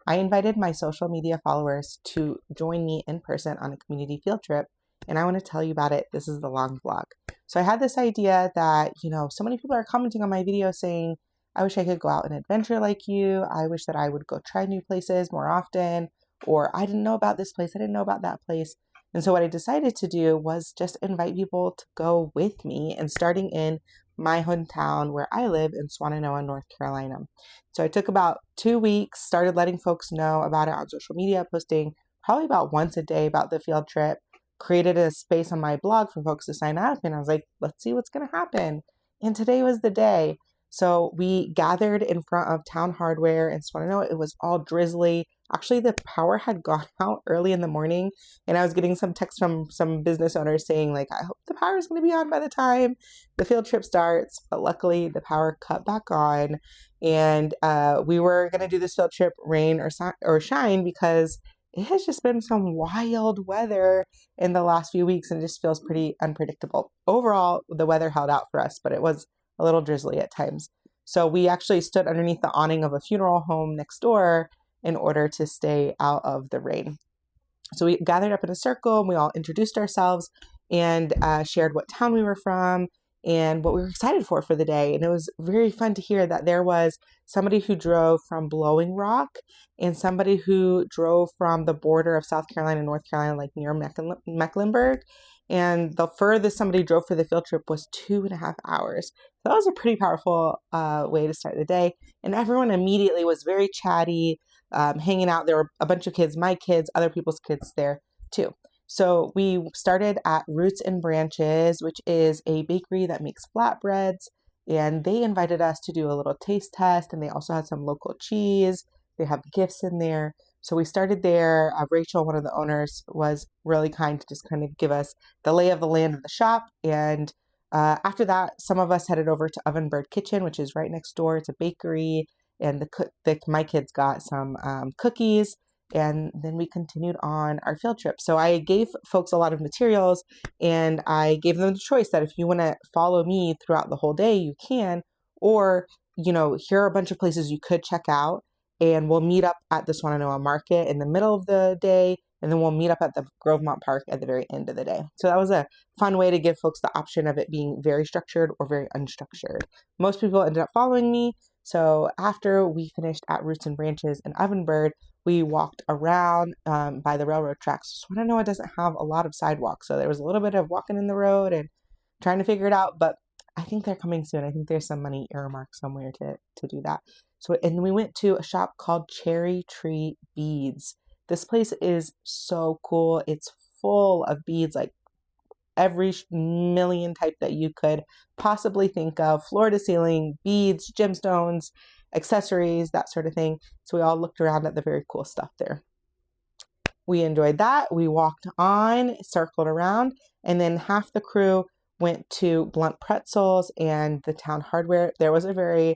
I invited my social media followers to join me in person on a community field trip, and I want to tell you about it. This is the long vlog. So I had this idea that, so many people are commenting on my video saying, I wish I could go out and adventure like you. I wish that I would go try new places more often, or I didn't know about this place. I didn't know about that place. And so what I decided to do was just invite people to go with me, and starting in my hometown where I live in Swannanoa, North Carolina. So I took about 2 weeks, started letting folks know about it on social media, posting probably about once a day about the field trip, created a space on my blog for folks to sign up. And I was like, let's see what's going to happen. And today was the day. So we gathered in front of Town Hardware in Swannanoa. It was all drizzly. Actually, the power had gone out early in the morning, and I was getting some texts from some business owners saying, like, I hope the power is going to be on by the time the field trip starts. But luckily, the power cut back on, and we were going to do this field trip rain or shine, because it has just been some wild weather in the last few weeks, and it just feels pretty unpredictable. Overall, the weather held out for us, but it was a little drizzly at times. So we actually stood underneath the awning of a funeral home next door in order to stay out of the rain. So we gathered up in a circle, and we all introduced ourselves and shared what town we were from and what we were excited for the day. And it was very fun to hear that there was somebody who drove from Blowing Rock and somebody who drove from the border of South Carolina and North Carolina, like near Mecklenburg. And the furthest somebody drove for the field trip was 2.5 hours. So that was a pretty powerful way to start the day. And everyone immediately was very chatty, hanging out. There were a bunch of kids, my kids, other people's kids there too. So we started at Roots and Branches, which is a bakery that makes flatbreads. And they invited us to do a little taste test. And they also had some local cheese. They have gifts in there. So we started there. Rachel, one of the owners, was really kind to just kind of give us the lay of the land of the shop. And after that, some of us headed over to Ovenbird Kitchen, which is right next door. It's a bakery. And my kids got some cookies. And then we continued on our field trip. So I gave folks a lot of materials, and I gave them the choice that if you want to follow me throughout the whole day, you can. Or, here are a bunch of places you could check out. And we'll meet up at the Swannanoa Market in the middle of the day, and then we'll meet up at the Grovemont Park at the very end of the day. So that was a fun way to give folks the option of it being very structured or very unstructured. Most people ended up following me. So after we finished at Roots and Branches and Ovenbird, we walked around by the railroad tracks. Swannanoa doesn't have a lot of sidewalks, so there was a little bit of walking in the road and trying to figure it out, but I think they're coming soon. I think there's some money earmarked somewhere to do that. So, and we went to a shop called Cherry Tree Beads. This place is so cool. It's full of beads, like every million type that you could possibly think of, floor to ceiling, beads, gemstones, accessories, that sort of thing. So we all looked around at the very cool stuff there. We enjoyed that. We walked on, circled around, and then half the crew went to Blunt Pretzels and the Town Hardware. There was a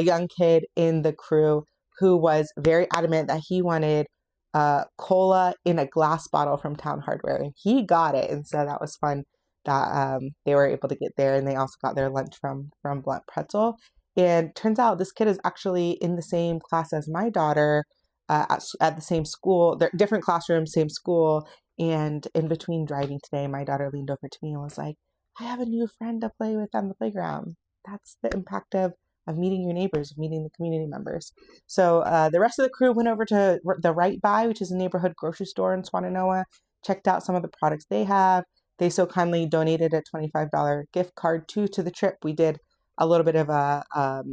young kid in the crew who was very adamant that he wanted cola in a glass bottle from Town Hardware, and he got it. And so that was fun that they were able to get there, and they also got their lunch from Blunt Pretzel. And turns out this kid is actually in the same class as my daughter at the same school. They're different classrooms, same school. And in between driving today, my daughter leaned over to me and was like, I have a new friend to play with on the playground. That's the impact of meeting your neighbors, of meeting the community members. So the rest of the crew went over to the Right Buy, which is a neighborhood grocery store in Swannanoa, checked out some of the products they have. They so kindly donated a $25 gift card to the trip. We did a little bit of a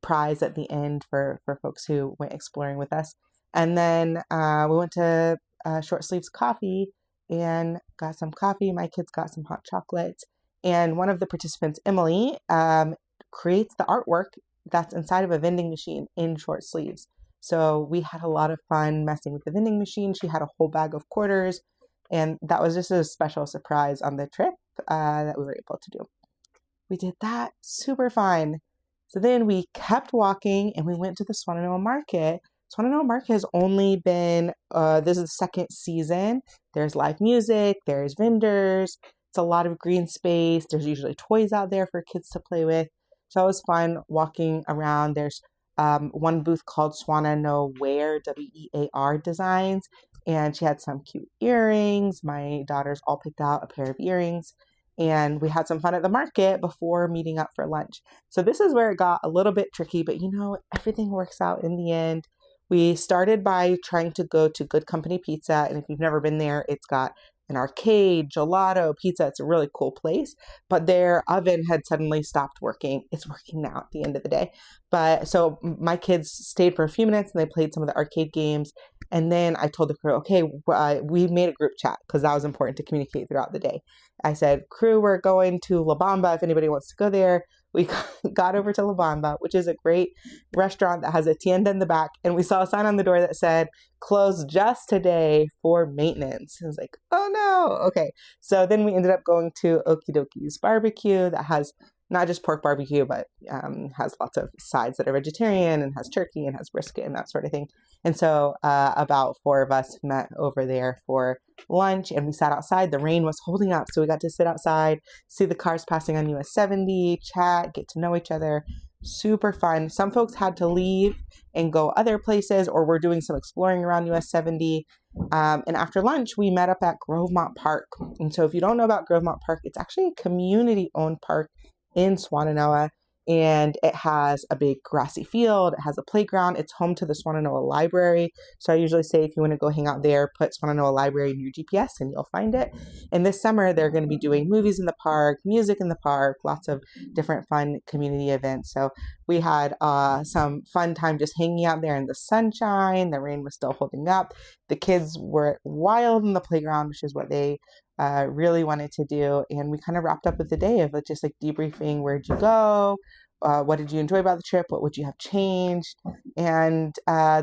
prize at the end for folks who went exploring with us. And then we went to Short Sleeves Coffee and got some coffee. My kids got some hot chocolates. And one of the participants, Emily, creates the artwork that's inside of a vending machine in short sleeves. So we had a lot of fun messing with the vending machine. She had a whole bag of quarters, and that was just a special surprise on the trip that we were able to do. We did that. Super fun. So then we kept walking, and we went to the Swannanoa Market. Swannanoa Market has only been, this is the second season. There's live music, there's vendors, it's a lot of green space. There's usually toys out there for kids to play with. So it was fun walking around. There's one booth called Swannanoa Wear Designs, and she had some cute earrings. My daughters all picked out a pair of earrings, and we had some fun at the market before meeting up for lunch. So this is where it got a little bit tricky, but everything works out in the end. We started by trying to go to Good Company Pizza, and if you've never been there, it's got an arcade, gelato, pizza. It's a really cool place, but their oven had suddenly stopped working. It's working now at the end of the day. But so my kids stayed for a few minutes and they played some of the arcade games. And then I told the crew, okay, we made a group chat because that was important to communicate throughout the day. I said, crew, we're going to La Bamba if anybody wants to go there. We got over to La Bamba, which is a great restaurant that has a tienda in the back. And we saw a sign on the door that said, closed just today for maintenance. I was like, oh no. Okay. So then we ended up going to Okie Dokie's Barbecue that has not just pork barbecue, but has lots of sides that are vegetarian and has turkey and has brisket and that sort of thing. And so about 4 of us met over there for lunch, and we sat outside. The rain was holding up, so we got to sit outside, see the cars passing on US 70, chat, get to know each other. Super fun. Some folks had to leave and go other places, or were doing some exploring around US 70. And after lunch, we met up at Grovemont Park. And so if you don't know about Grovemont Park, it's actually a community-owned park in Swannanoa, and it has a big grassy field. It has a playground. It's home to the Swannanoa Library. So I usually say if you want to go hang out there, put Swannanoa Library in your GPS and you'll find it. And this summer, they're going to be doing movies in the park, music in the park, lots of different fun community events. So we had some fun time just hanging out there in the sunshine. The rain was still holding up. The kids were wild in the playground, which is what they really wanted to do. And we kind of wrapped up with the day of just like debriefing. Where'd you go? What did you enjoy about the trip? What would you have changed? And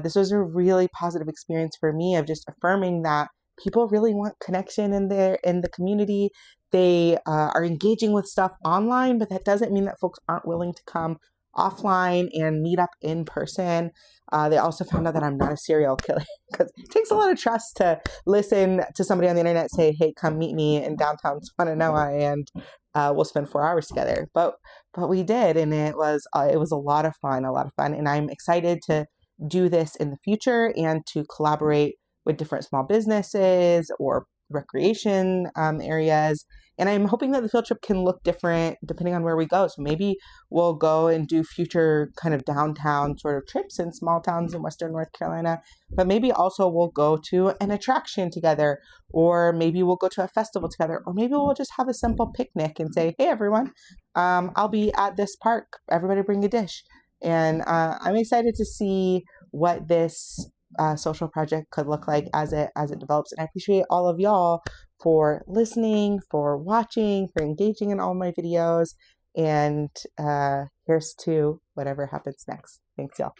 this was a really positive experience for me of just affirming that people really want connection in the community. They are engaging with stuff online, but that doesn't mean that folks aren't willing to come offline and meet up in person. They also found out that I'm not a serial killer, because it takes a lot of trust to listen to somebody on the internet say, hey, come meet me in downtown Swannanoa and we'll spend 4 hours together. But we did, and it was a lot of fun, and I'm excited to do this in the future and to collaborate with different small businesses or recreation areas. And I'm hoping that the field trip can look different depending on where we go. So maybe we'll go and do future kind of downtown sort of trips in small towns in Western North Carolina, but maybe also we'll go to an attraction together, or maybe we'll go to a festival together, or maybe we'll just have a simple picnic and say, hey, everyone, I'll be at this park. Everybody bring a dish. And I'm excited to see what this social project could look like as it develops. And I appreciate all of y'all for listening, for watching, for engaging in all my videos. And here's to whatever happens next. Thanks, y'all.